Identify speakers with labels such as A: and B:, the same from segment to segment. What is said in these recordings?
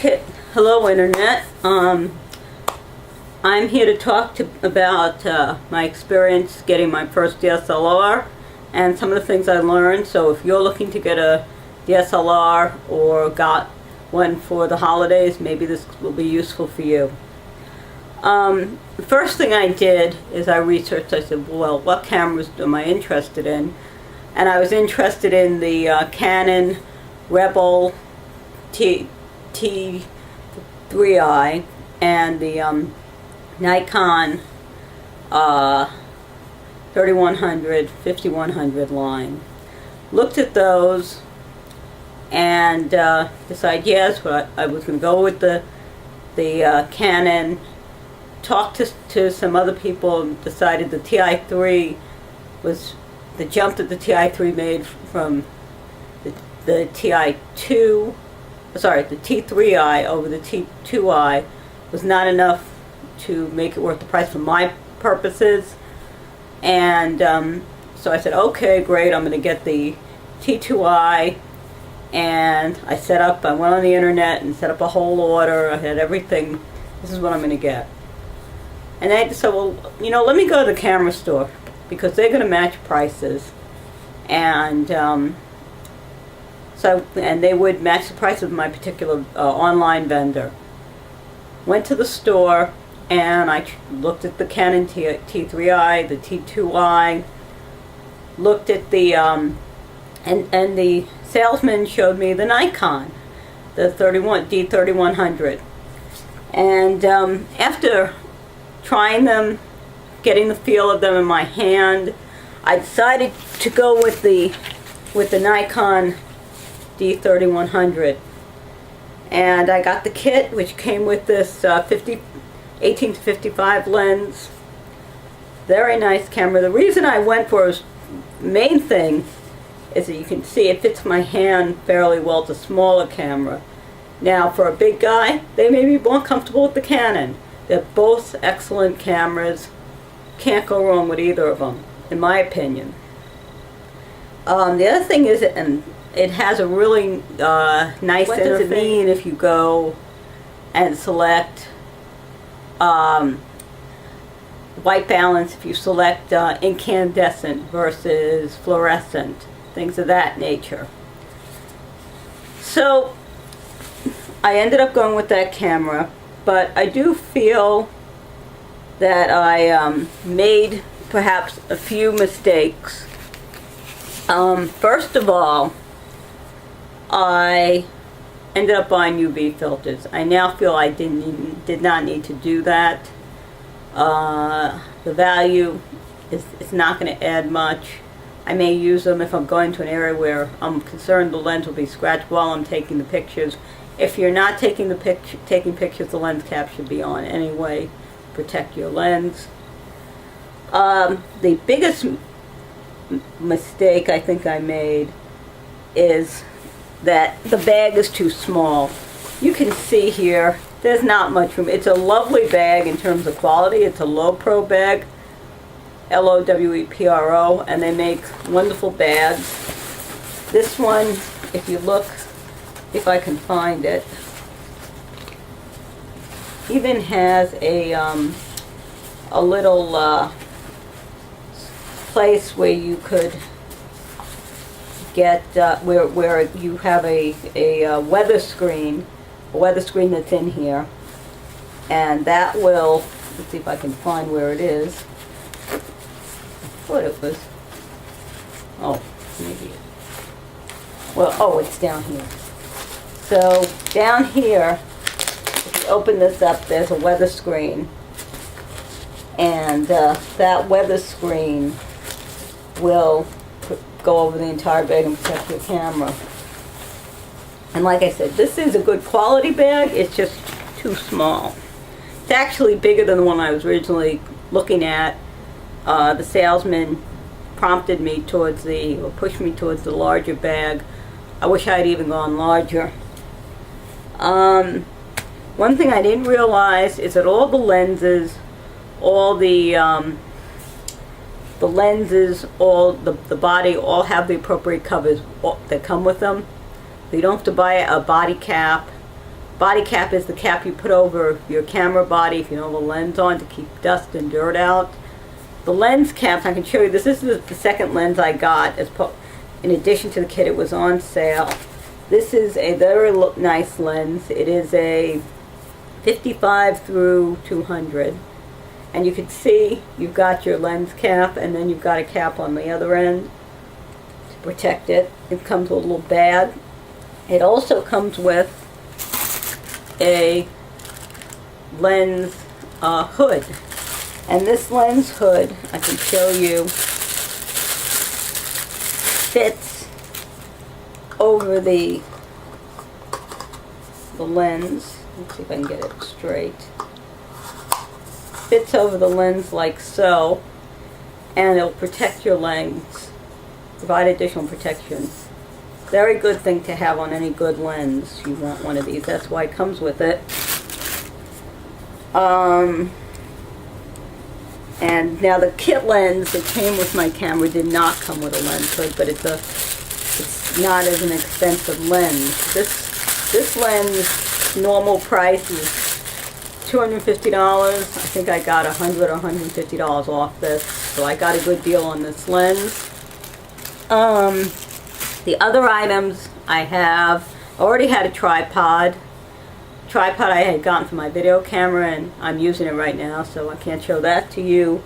A: Okay, hello Internet. I'm here to talk about my experience getting my first DSLR and some of the things I learned. So if you're looking to get a DSLR or got one for the holidays, maybe this will be useful for you. The first thing I did is I researched. I said, well, what cameras am I interested in? And I was interested in the Canon Rebel T3i and the Nikon 3100, 5100 line. Looked at those and decided yes, but I was going to go with the Canon. Talked to some other people and decided the TI3 was the jump that the TI3 made from the TI2, sorry, the T3i over the T2i was not enough to make it worth the price for my purposes. And so I said, okay, great, I'm going to get the T2i. And I went on the internet and set up a whole order. I had everything. This is what I'm going to get. And I said, well, let me go to the camera store because they're going to match prices. And and they would match the price of my particular online vendor. Went to the store and I looked at the Canon T3i, the T2i, looked at the, and the salesman showed me the Nikon, the D3100. And after trying them, getting the feel of them in my hand, I decided to go with the Nikon D3100. And I got the kit, which came with this 18 to 55 lens. Very nice camera. The reason I went for the main thing is that you can see it fits my hand fairly well. It's a smaller camera. Now for a big guy, they may be more comfortable with the Canon. They're both excellent cameras. Can't go wrong with either of them, in my opinion. The other thing is, and it has a really nice what does it mean if you go and select white balance, if you select incandescent versus fluorescent, things of that nature. So I ended up going with that camera, but I do feel that I made perhaps a few mistakes. First of all, I ended up buying UV filters. I now feel I did not need to do that. The value is not going to add much. I may use them if I'm going to an area where I'm concerned the lens will be scratched while I'm taking the pictures. If you're not taking pictures, the lens cap should be on anyway. Protect your lens. The biggest mistake I think I made is that the bag is too small. You can see here, there's not much room. It's a lovely bag in terms of quality. It's a low pro bag, LOWEPRO, and they make wonderful bags. This one, if you look, if I can find it, even has a little place where you could get where you have a weather screen that's in here, and that will, let's see if I can find where it is. I thought it was, oh, maybe, well, oh, it's down here. So down here, if you open this up, there's a weather screen, and that weather screen will go over the entire bag and protect your camera. And like I said, this is a good quality bag, it's just too small. It's actually bigger than the one I was originally looking at. The salesman prompted me towards or pushed me towards the larger bag. I wish I had even gone larger. One thing I didn't realize is that all the lenses, all the lenses, all the body, all have the appropriate covers that come with them. So you don't have to buy a body cap body cap is the cap you put over your camera body if you don't have a lens on to keep dust and dirt out. The lens caps, I can show you this. This is the second lens I got. In addition to the kit, it was on sale. This is a very nice lens. It is a 55 through 200. And you can see you've got your lens cap, and then you've got a cap on the other end to protect it. It comes with a little bag. It also comes with a lens hood. And this lens hood, I can show you, fits over the lens. Let's see if I can get it straight. Fits over the lens like so, and it'll protect your lens, provide additional protection. Very good thing to have on any good lens. You want one of these. That's why it comes with it. And now the kit lens that came with my camera did not come with a lens hood, but it's not as an expensive lens. This lens normal price is $250. I think I got $100 or $150 off this, so I got a good deal on this lens. The other items I have, I already had a tripod. Tripod I had gotten for my video camera, and I'm using it right now, so I can't show that to you.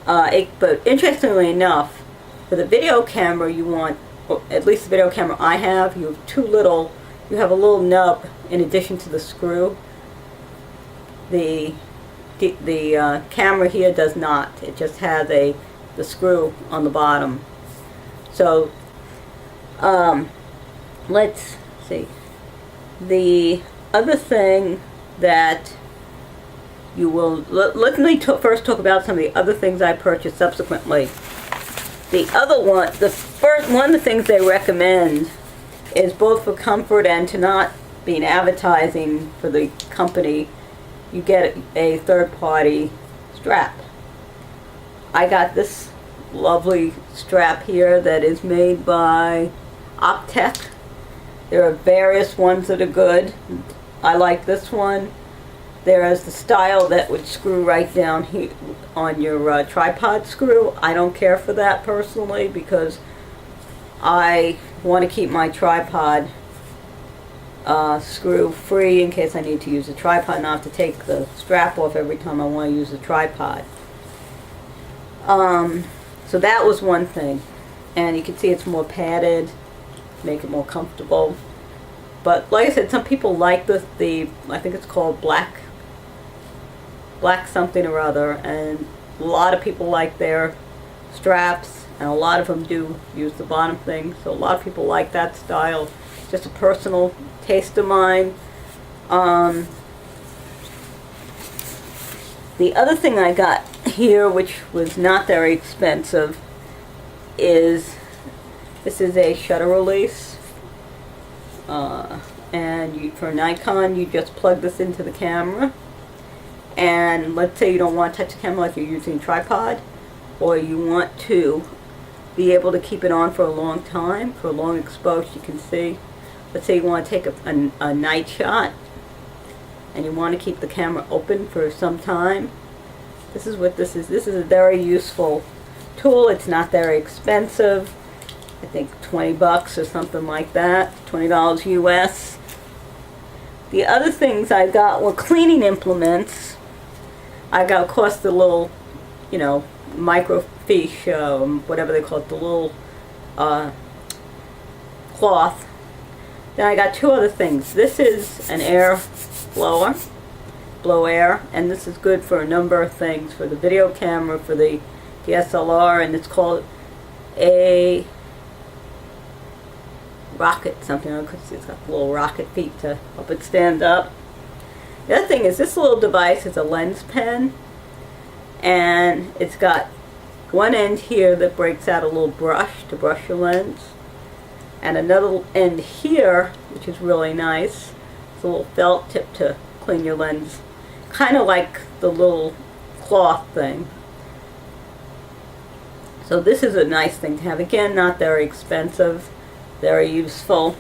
A: But interestingly enough, for the video camera you want, or at least the video camera I have, you have a little nub in addition to the screw. The camera here does not. It just has the screw on the bottom. So let's see. The other thing that you will let me first talk about some of the other things I purchased subsequently. The other one, one of the things they recommend is both for comfort and to not be an advertising for the company. You get a third-party strap. I got this lovely strap here that is made by Optech. There are various ones that are good. I like this one. There is the style that would screw right down here on your tripod screw. I don't care for that personally because I want to keep my tripod screw free in case I need to use a tripod, not have to take the strap off every time I want to use the tripod. So that was one thing, and you can see it's more padded, make it more comfortable. But like I said, some people like the I think it's called black something or other, and a lot of people like their straps, and a lot of them do use the bottom thing, so a lot of people like that style. Just a personal taste of mine. The other thing I got here, which was not very expensive, is this is a shutter release. And for Nikon, you just plug this into the camera. And let's say you don't want to touch the camera like you're using a tripod, or you want to be able to keep it on for a long time, for a long exposure. You can see. Let's say you want to take a night shot and you want to keep the camera open for some time. This is what this is. This is a very useful tool. It's not very expensive. I think 20 bucks or something like that. $20 US. The other things I got were cleaning implements. I got, of course, the little, microfiche, whatever they call it, the little cloth. Then I got two other things. This is an air blower, blow air, and this is good for a number of things, for the video camera, for the DSLR, and it's called a rocket something, because it's got little rocket feet to help it stand up. The other thing is this little device is a lens pen, and it's got one end here that breaks out a little brush to brush your lens, and another end here, which is really nice. It's a little felt tip to clean your lens, kind of like the little cloth thing. So this is a nice thing to have. Again, not very expensive, very useful.